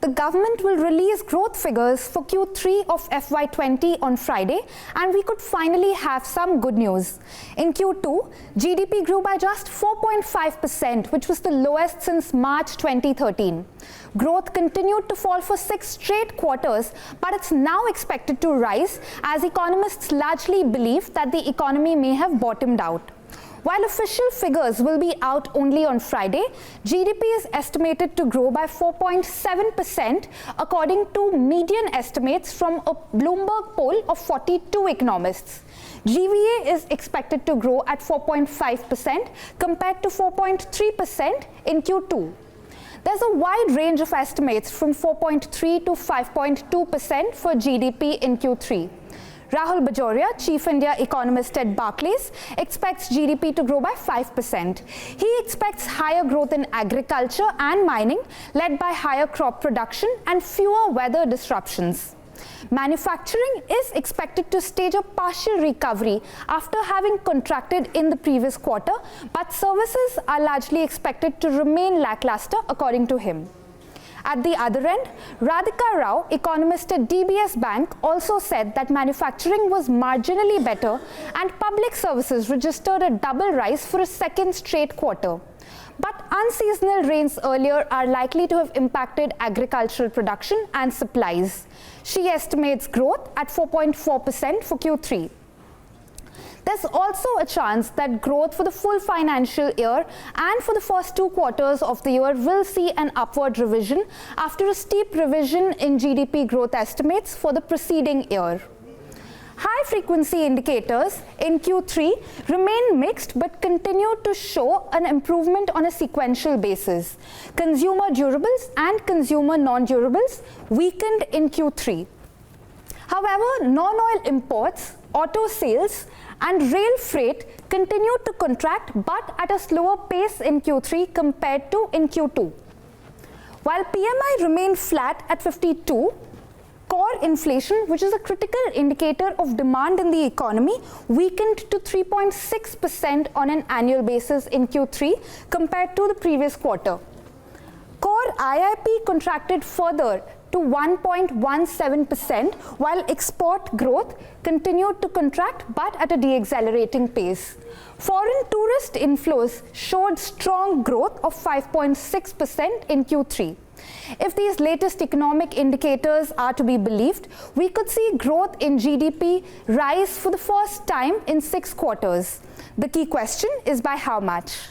the government will release growth figures for Q3 of FY20 on Friday, and we could finally have some good news. In Q2, GDP grew by just 4.5%, which was the lowest since March 2013. Growth continued to fall for 6 straight quarters, but it's now expected to rise as economists largely believe that the economy may have bottomed out. While official figures will be out only on Friday, GDP is estimated to grow by 4.7% according to median estimates from a Bloomberg poll of 42 economists. GVA is expected to grow at 4.5% compared to 4.3% in Q2. There's a wide range of estimates from 4.3 to 5.2% for GDP in Q3. Rahul Bajoria, Chief India Economist at Barclays, expects GDP to grow by 5%. He expects higher growth in agriculture and mining, led by higher crop production and fewer weather disruptions. Manufacturing is expected to stage a partial recovery after having contracted in the previous quarter, but services are largely expected to remain lackluster, according to him. At the other end, Radhika Rao, economist at DBS Bank, also said that manufacturing was marginally better and public services registered a double rise for a second straight quarter. But unseasonal rains earlier are likely to have impacted agricultural production and supplies. She estimates growth at 4.4% for Q3. There's also a chance that growth for the full financial year and for the first 2 quarters of the year will see an upward revision after a steep revision in GDP growth estimates for the preceding year. High-frequency indicators in Q3 remain mixed but continue to show an improvement on a sequential basis. Consumer durables and consumer non-durables weakened in Q3. However, non-oil imports, auto sales, and rail freight continued to contract but at a slower pace in Q3 compared to in Q2. While PMI remained flat at 52, core inflation, which is a critical indicator of demand in the economy, weakened to 3.6% on an annual basis in Q3 compared to the previous quarter. Core IIP contracted further to 1.17%, while export growth continued to contract but at a deaccelerating pace. Foreign tourist inflows showed strong growth of 5.6% in Q3. If these latest economic indicators are to be believed, we could see growth in GDP rise for the first time in 6 quarters. The key question is by how much?